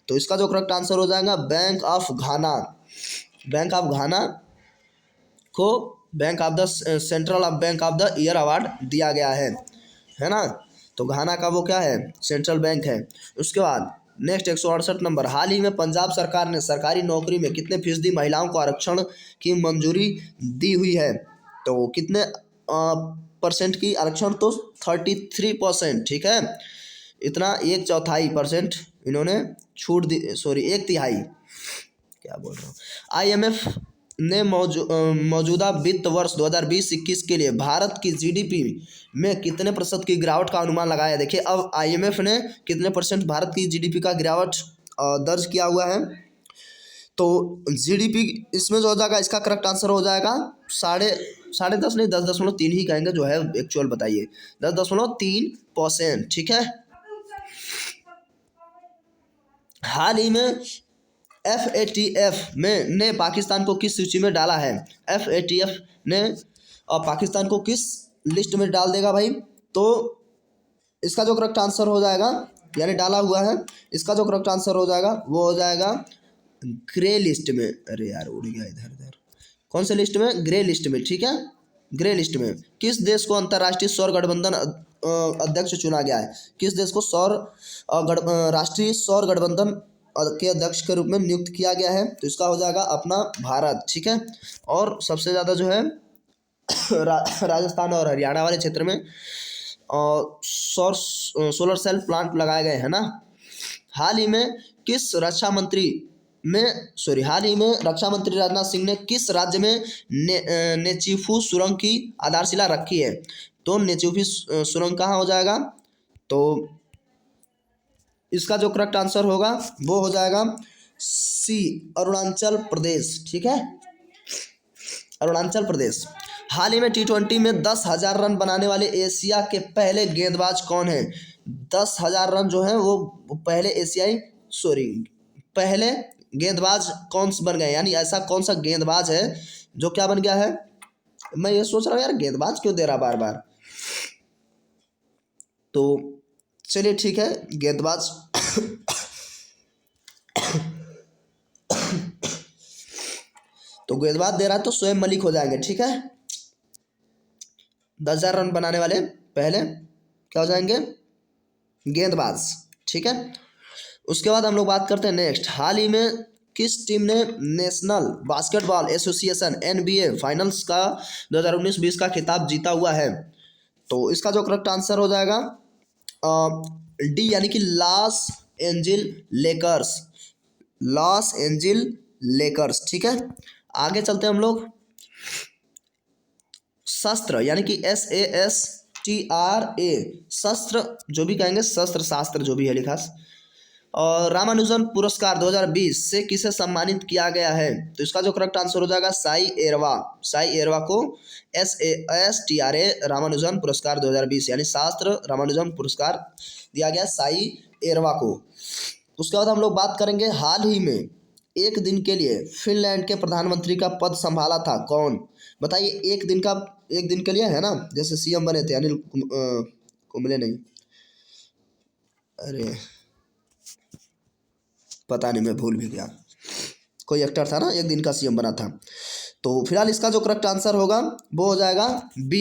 तो इसका जो करेक्ट आंसर हो जाएगा bank of Ghana. Bank of Ghana को bank of the central of bank of the year award दिया गया है ना। तो घाना का वो क्या है? सेंट्रल बैंक है। उसके बाद नेक्स्ट 168 नंबर, हाल ही में पंजाब सरकार ने सरकारी नौकरी में कितने फीसदी महिलाओं को आरक्षण की मंजूरी दी हुई है? तो कितने परसेंट की आरक्षण? तो 33%, ठीक है। इतना 1/4% इन्होंने छूट दी, सॉरी 1/3, क्या बोल रहा हूँ। IMF ने मौजूदा वित्त वर्ष 2020-21 के लिए भारत की GDP में कितने प्रतिशत की गिरावट का अनुमान लगाया? देखिए अब IMF ने कितने परसेंट भारत की GDP का गिरावट दर्ज किया हुआ है। तो GDP इसमें जो हो जाएगा, इसका करेक्ट आंसर हो जाएगा साढ़े 10 नहीं, 10.3 ही कहेंगे जो है एक्चुअल, बताइए 10.3%, ठीक है। हाल ही में FATF ने पाकिस्तान को किस सूची में डाला है? FATF ने पाकिस्तान को किस लिस्ट में डाल देगा भाई? तो इसका जो करेक्ट आंसर हो जाएगा, यानी डाला हुआ है, इसका जो करेक्ट आंसर हो जाएगा वो हो जाएगा ग्रे लिस्ट में। अरे यार उड़ गया इधर उधर, कौन से लिस्ट में? ग्रे लिस्ट में, ठीक है। ग्रे लिस्ट में किस देश को अंतर्राष्ट्रीय सौर गठबंधन अध्यक्ष चुना गया है? किस देश को राष्ट्रीय सौर गठबंधन के अध्यक्ष के रूप में नियुक्त किया गया है? तो इसका हो जाएगा अपना भारत, ठीक है। और सबसे ज़्यादा जो है राजस्थान और हरियाणा वाले क्षेत्र में सोलर सेल प्लांट लगाए गए हैं ना। हाल ही में रक्षा मंत्री राजनाथ सिंह ने किस राज्य में नेचीफू सुरंग की आधारशिला रखी है? तो नेचीफू सुरंग कहाँ हो जाएगा? तो इसका जो करेक्ट आंसर होगा वो हो जाएगा सी, अरुणाचल प्रदेश, ठीक है, अरुणाचल प्रदेश। हाल ही में T20 में 10,000 रन बनाने वाले एशिया के पहले गेंदबाज कौन है? 10,000 रन जो है वो पहले गेंदबाज कौन बन गए, यानी ऐसा कौन सा गेंदबाज है जो क्या बन गया है? मैं ये सोच रहा हूँ यार गेंदबाज क्यों दे रहा बार बार। तो चलिए ठीक है, गेंदबाज तो गेंदबाज दे रहा है तो शोएब मलिक हो जाएंगे, ठीक है। 10,000 रन बनाने वाले पहले क्या हो जाएंगे? गेंदबाज, ठीक है। उसके बाद हम लोग बात करते हैं नेक्स्ट, हाल ही में किस टीम ने national basketball association NBA finals का 2019-20 का खिताब जीता हुआ है? तो इसका जो करेक्ट आंसर हो जाएगा डी, यानी कि लॉस एंजिल लेकर्स, ठीक है। आगे चलते हैं हम लोग, शस्त्र यानी कि SASTRA, शस्त्र जो भी कहेंगे, शस्त्र शास्त्र जो भी है लिखा, और रामानुजन पुरस्कार 2020 से किसे सम्मानित किया गया है? तो इसका जो करेक्ट आंसर हो जाएगा साई एरवा को SASTRA रामानुजन पुरस्कार 2020 यानी शास्त्र रामानुजन पुरस्कार दिया गया साई एरवा को। उसके बाद हम लोग बात करेंगे, हाल ही में एक दिन के लिए फिनलैंड के प्रधानमंत्री का पद संभाला था कौन? बताइए, एक दिन के लिए है ना, जैसे CM बने थे अनिल कुंबले, नहीं, अरे पता नहीं, मैं भूल भी गया, कोई एक्टर था ना एक दिन का CM बना था। तो फिलहाल इसका जो करेक्ट आंसर होगा वो हो जाएगा B,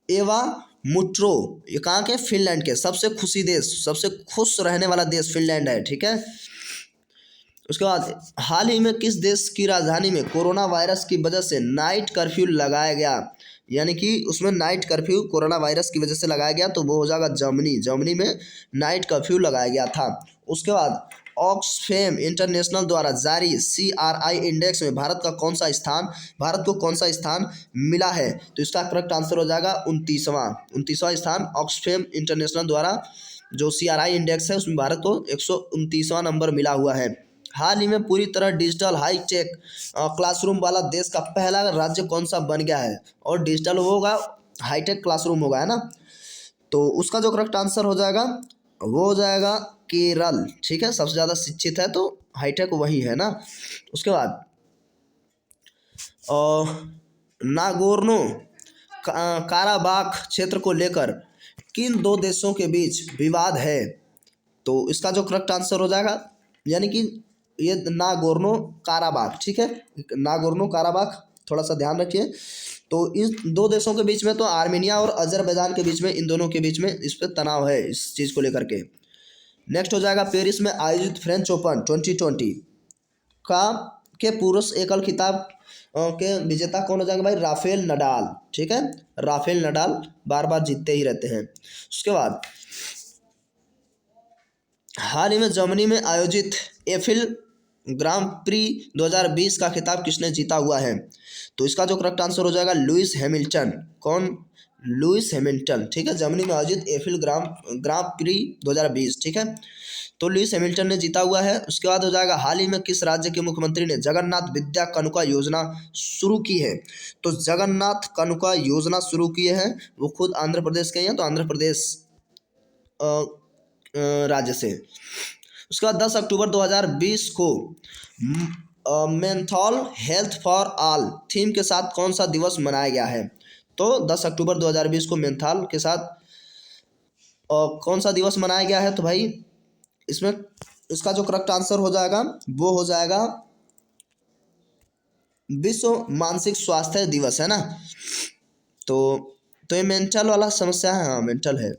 एवा मुट्रो। ये कहाँ के? फिनलैंड के। सबसे खुश रहने वाला देश फिनलैंड है, ठीक है। उसके बाद हाल ही में किस देश की राजधानी में कोरोना वायरस की वजह से नाइट कर्फ्यू लगाया गया? यानी कि उसमें नाइट कर्फ्यू कोरोना वायरस की वजह से लगाया गया, तो वो हो जाएगा जर्मनी में नाइट कर्फ्यू लगाया गया था। उसके बाद ऑक्सफैम इंटरनेशनल द्वारा जारी CRI इंडेक्स में भारत को कौन सा स्थान मिला है? तो इसका करेक्ट आंसर हो जाएगा 29वां स्थान। ऑक्सफैम इंटरनेशनल द्वारा जो CRI इंडेक्स है उसमें भारत को 129वां नंबर मिला हुआ है। हाल ही में पूरी तरह डिजिटल हाईटेक क्लासरूम वाला देश का पहला राज्य कौन सा बन गया है? और डिजिटल होगा, हाईटेक क्लासरूम होगा, है ना। तो उसका जो करेक्ट आंसर हो जाएगा वो हो जाएगा केरल, ठीक है। सबसे ज़्यादा शिक्षित है तो हाईटेक वही है ना। उसके बाद नागोर्नो काराबाख क्षेत्र को लेकर किन दो देशों के बीच विवाद है? तो इसका जो करेक्ट आंसर हो जाएगा, यानी कि ये नागोर्नो काराबाख, ठीक है, नागोर्नो काराबाख, थोड़ा सा ध्यान रखिए। तो इन दो देशों के बीच में, तो आर्मेनिया और अजरबैजान के बीच में, इन दोनों के बीच में इस पर तनाव है, इस चीज़ को लेकर के। नेक्स्ट हो जाएगा, पेरिस में आयोजित फ्रेंच ओपन 2020 का के पुरुष एकल खिताब के विजेता कौन हो जाएगा भाई? राफेल नडाल, ठीक है, राफेल नडाल बार बार जीतते ही रहते हैं। उसके बाद हाल ही में जर्मनी में आयोजित एफिल ग्रां प्री 2020 का खिताब किसने जीता हुआ है? तो इसका जो करेक्ट आंसर हो जाएगा लुइस हैमिल्टन। कौन? लुइस हैमिल्टन, ठीक है, जर्मनी में आयोजित एफिल ग्रां प्री 2020, ठीक है, तो लुइस हैमिल्टन ने जीता हुआ है। उसके बाद हो जाएगा, हाल ही में किस राज्य के मुख्यमंत्री ने जगन्नाथ विद्या कनुका योजना शुरू की है? तो जगन्नाथ कनुका योजना शुरू किए हैं, वो खुद आंध्र प्रदेश के हैं, तो आंध्र प्रदेश राज्य से। उसके बाद 10 अक्टूबर 2020 को मेंथल हेल्थ फॉर ऑल थीम के साथ कौन सा दिवस मनाया गया है? तो 10 अक्टूबर 2020 को मेंथल के साथ कौन सा दिवस मनाया गया है? तो भाई इसमें इसका जो करेक्ट आंसर हो जाएगा वो हो जाएगा विश्व मानसिक स्वास्थ्य दिवस, है ना। तो ये मेंटल वाला समस्या है, हाँ मेंटल है।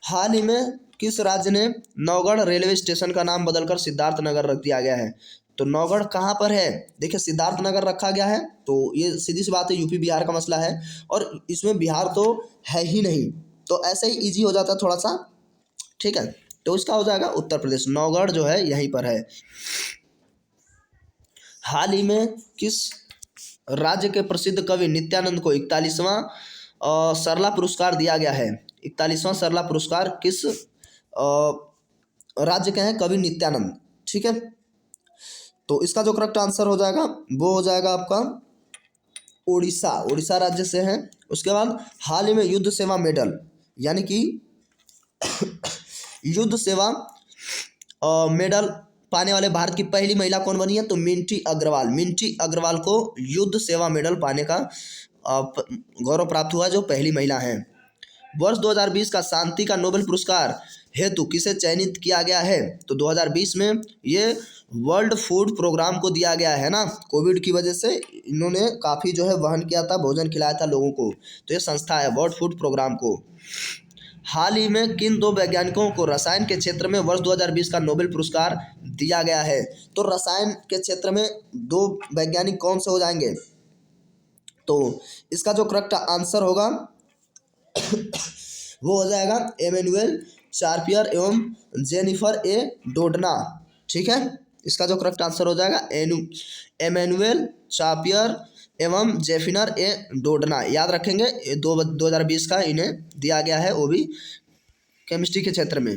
हाल ही में किस राज्य ने नौगढ़ रेलवे स्टेशन का नाम बदलकर सिद्धार्थ नगर रख दिया गया है? तो नौगढ़ कहाँ पर है? देखिए सिद्धार्थ नगर रखा गया है, तो ये सीधी सी बात है, यूपी बिहार का मसला है, और इसमें बिहार तो है ही नहीं, तो ऐसे ही इजी हो जाता है थोड़ा सा, ठीक है। तो इसका हो जाएगा उत्तर प्रदेश, नौगढ़ जो है यहीं पर है। हाल ही में किस राज्य के प्रसिद्ध कवि नित्यानंद को 41वां सरला पुरस्कार दिया गया है? 41वां सरला पुरस्कार किस राज्य के हैं? कवि नित्यानंद, ठीक है। तो इसका जो करेक्ट आंसर हो जाएगा वो हो जाएगा आपका उड़ीसा, उड़ीसा राज्य से है। उसके बाद हाल ही में युद्ध सेवा मेडल, यानी कि युद्ध सेवा मेडल पाने वाले भारत की पहली महिला कौन बनी है? तो मिंटी अग्रवाल, मिंटी अग्रवाल को युद्ध सेवा मेडल पाने का गौरव प्राप्त हुआ, जो पहली महिला हैं। वर्ष 2020 का शांति का नोबेल पुरस्कार हेतु किसे चयनित किया गया है? तो 2020 में ये वर्ल्ड फूड प्रोग्राम को दिया गया है ना, कोविड की वजह से इन्होंने काफ़ी जो है वहन किया था, भोजन खिलाया था लोगों को, तो ये संस्था है वर्ल्ड फूड प्रोग्राम को। हाल ही में किन दो वैज्ञानिकों को रसायन के क्षेत्र में वर्ष 2020 का नोबेल पुरस्कार दिया गया है? तो रसायन के क्षेत्र में दो वैज्ञानिक कौन से हो जाएंगे? तो इसका जो करेक्ट आंसर होगा वो हो जाएगा एमेनुअल चार्पियर एवं जेनिफर ए डोडना, ठीक है। इसका जो करेक्ट आंसर हो जाएगा एमेनुअल चार्पियर एवं जेफिनर ए डोडना, याद रखेंगे, 2020 का इन्हें दिया गया है, वो भी केमिस्ट्री के क्षेत्र में।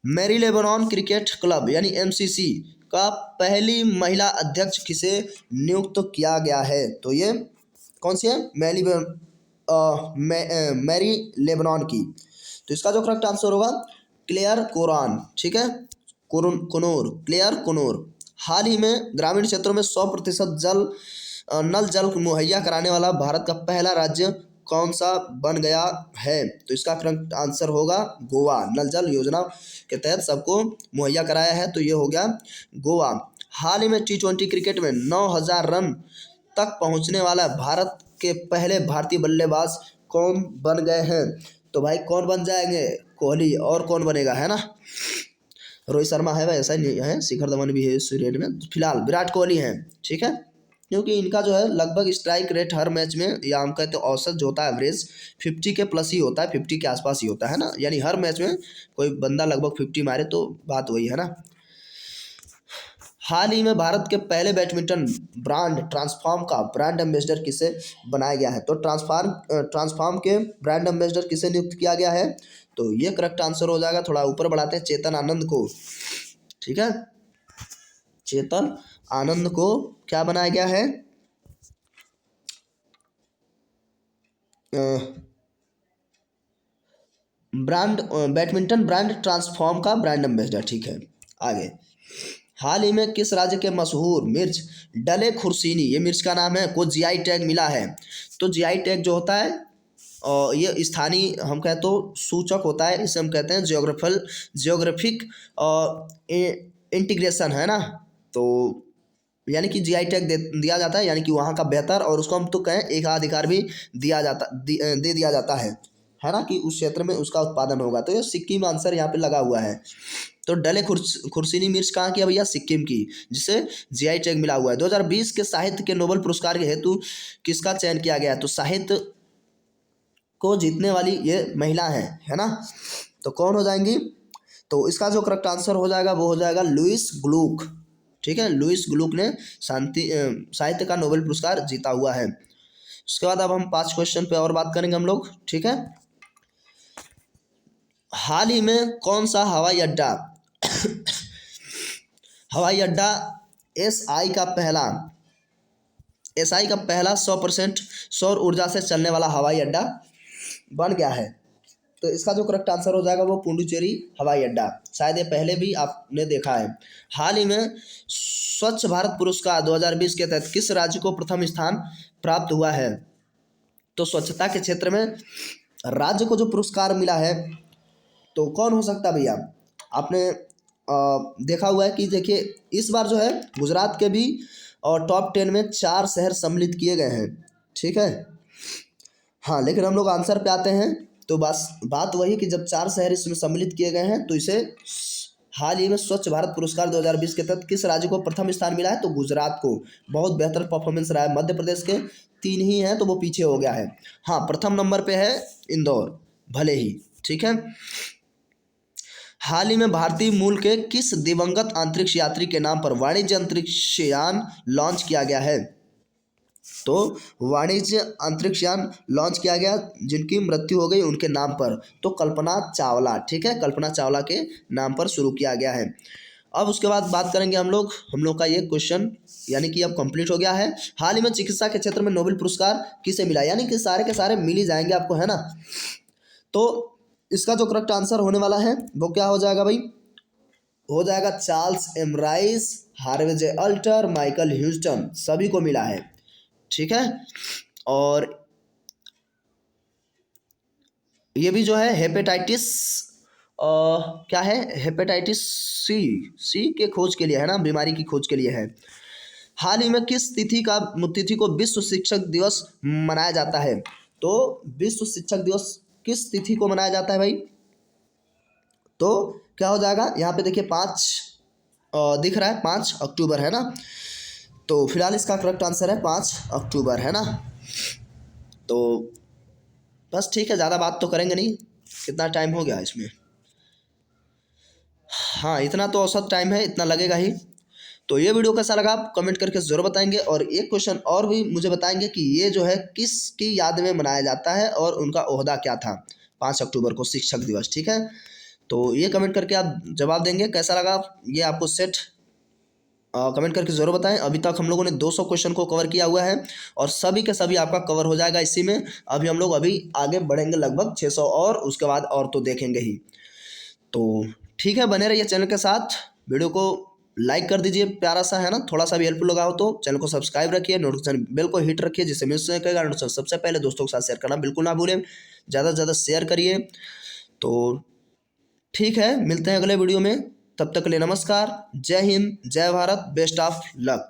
मैरी लेबनॉन क्रिकेट क्लब यानी एमसीसी का पहली महिला अध्यक्ष किसे नियुक्त किया गया है? तो ये कौन सी है? मैरी लेबनॉन की। तो इसका जो करेक्ट आंसर होगा क्लेयर कोरान, ठीक है, कोनोर, क्लेयर कोनोर। हाल ही में ग्रामीण क्षेत्रों में 100% नल जल मुहैया कराने वाला भारत का पहला राज्य कौन सा बन गया है? तो इसका करेक्ट आंसर होगा गोवा, नल जल योजना के तहत सबको मुहैया कराया है, तो ये हो गया गोवा। हाल ही में T20 क्रिकेट में 9000 रन तक पहुंचने वाला भारत के पहले भारतीय बल्लेबाज कौन बन गए हैं? तो भाई कौन बन जाएंगे? कोहली, और कौन बनेगा, है ना, रोहित शर्मा है भाई, ऐसा ही नहीं है, शिखर धवन भी है इस रेट में, फिलहाल विराट कोहली हैं, ठीक है, क्योंकि इनका जो है लगभग स्ट्राइक रेट हर मैच में, या हम कहते हैं औसत जो होता है एवरेज 50 के प्लस ही होता है, 50 के आसपास ही होता है ना, यानी हर मैच में कोई बंदा लगभग 50 मारे, तो बात वही है ना। हाल ही में भारत के पहले बैडमिंटन ब्रांड ट्रांसफॉर्म का ब्रांड एम्बेसडर किसे बनाया गया है? तो ट्रांसफॉर्म के ब्रांड एम्बेसडर किसे नियुक्त किया गया है? तो ये करेक्ट आंसर हो जाएगा, थोड़ा ऊपर बढ़ाते हैं, चेतन आनंद को, ठीक है, चेतन आनंद को क्या बनाया गया है? ब्रांड बैडमिंटन ब्रांड ट्रांसफॉर्म का ब्रांड एम्बेसडर, ठीक है। आगे हाल ही में किस राज्य के मशहूर मिर्च डले खुर्सीनी, ये मिर्च का नाम है, को जीआई टैग मिला है। तो जीआई टैग जो होता है ये स्थानीय हम कहें तो सूचक होता है, इसे हम कहते हैं जियोग्राफिक इंटीग्रेशन, है ना। तो यानी कि जीआई टैग दिया जाता है, यानी कि वहाँ का बेहतर, और उसको हम तो कहें एकाधिकार भी दे दिया जाता है ना, कि उस क्षेत्र में उसका उत्पादन होगा। तो ये सिक्किम आंसर यहाँ पे लगा हुआ है। तो डले खुर्सीनी मिर्च कहाँ की है भैया? सिक्किम की, जिसे जीआई टैग मिला हुआ है। 2020 के साहित्य के नोबेल पुरस्कार के हेतु किसका चयन किया गया है? तो साहित्य को जीतने वाली ये महिला है ना। तो कौन हो जाएंगी? तो इसका जो करेक्ट आंसर हो जाएगा वो हो जाएगा लुईस ग्लुक। ठीक है, लुईस ग्लुक ने साहित्य का नोबेल पुरस्कार जीता हुआ है। उसके बाद अब हम 5 क्वेश्चन पे और बात करेंगे हम लोग। ठीक है, हाल ही में कौन सा हवाई अड्डा एसआई का पहला 100% सौर ऊर्जा से चलने वाला हवाई अड्डा बन गया है? तो इसका जो करेक्ट आंसर हो जाएगा वो पुडुचेरी हवाई अड्डा। शायद ये पहले भी आपने देखा है। हाल ही में स्वच्छ भारत पुरस्कार 2020 के तहत किस राज्य को प्रथम स्थान प्राप्त हुआ है? तो स्वच्छता के क्षेत्र में राज्य को जो पुरस्कार मिला है तो कौन हो सकता है भैया? आपने देखा हुआ है कि देखिए इस बार जो है गुजरात के भी टॉप 10 में 4 शहर सम्मिलित किए गए हैं। ठीक है, हाँ, लेकिन हम लोग आंसर पे आते हैं तो बस बात वही कि जब 4 शहर इसमें सम्मिलित किए गए हैं तो इसे हाल ही में स्वच्छ भारत पुरस्कार 2020 के तहत किस राज्य को प्रथम स्थान मिला है? तो गुजरात को। बहुत बेहतर परफॉर्मेंस रहा है। मध्य प्रदेश के 3 ही हैं तो वो पीछे हो गया है। हाँ, प्रथम नंबर पे है इंदौर, भले ही। ठीक है, हाल ही में भारतीय मूल के किस दिवंगत अंतरिक्ष यात्री के नाम पर वाणिज्य अंतरिक्ष यान लॉन्च किया गया है? तो वाणिज्य अंतरिक्ष यान लॉन्च किया गया जिनकी मृत्यु हो गई उनके नाम पर, तो कल्पना चावला। ठीक है, कल्पना चावला के नाम पर शुरू किया गया है। अब उसके बाद बात करेंगे हम लोग का ये क्वेश्चन यानी कि अब कंप्लीट हो गया है। हाल ही में चिकित्सा के क्षेत्र में नोबेल पुरस्कार किसे मिला? यानी कि सारे के सारे मिल ही जाएंगे आपको, है ना। तो इसका जो करेक्ट आंसर होने वाला है वो क्या हो जाएगा भाई? हो जाएगा चार्ल्स एम राइस, हार्वे जे अल्टर, माइकल ह्यूस्टन, सभी को मिला है। ठीक है, और ये भी जो है हेपेटाइटिस क्या है? हेपेटाइटिस सी के खोज के लिए, है ना, बीमारी की खोज के लिए है। हाल ही में किस तिथि को विश्व शिक्षक दिवस मनाया जाता है? तो विश्व शिक्षक दिवस किस तिथि को मनाया जाता है भाई? तो क्या हो जाएगा? यहाँ पे देखिए 5 दिख रहा है, 5 अक्टूबर, है ना। तो फिलहाल इसका करेक्ट आंसर है 5 अक्टूबर, है ना। तो बस ठीक है, ज़्यादा बात तो करेंगे नहीं। कितना टाइम हो गया इसमें? हाँ, इतना तो औसत टाइम है, इतना लगेगा ही। तो ये वीडियो कैसा लगा आप कमेंट करके ज़रूर बताएंगे, और एक क्वेश्चन और भी मुझे बताएंगे कि ये जो है किसकी याद में मनाया जाता है और उनका ओहदा क्या था 5 अक्टूबर को, शिक्षक दिवस। ठीक है, तो ये कमेंट करके आप जवाब देंगे। कैसा लगा ये आपको सेट, कमेंट करके ज़रूर बताएं। अभी तक हम लोगों ने 200 क्वेश्चन को कवर किया हुआ है और सभी के सभी आपका कवर हो जाएगा इसी में। अभी हम लोग आगे बढ़ेंगे लगभग 600 और उसके बाद और तो देखेंगे ही। तो ठीक है, बने रहिए चैनल के साथ। वीडियो को लाइक कर दीजिए प्यारा सा, है ना, थोड़ा सा भी हेल्पफुल लगा हो तो चैनल को सब्सक्राइब रखिए, नोटिफिकेशन बेल को हिट रखिए जिससे मिस नहीं करेगा नोटिफिकेशन सबसे पहले। दोस्तों के साथ शेयर करना बिल्कुल ना भूलें, ज़्यादा से ज़्यादा शेयर करिए। तो ठीक है, मिलते हैं अगले वीडियो में। तब तक के लिए नमस्कार, जय हिंद, जय भारत, बेस्ट ऑफ लक।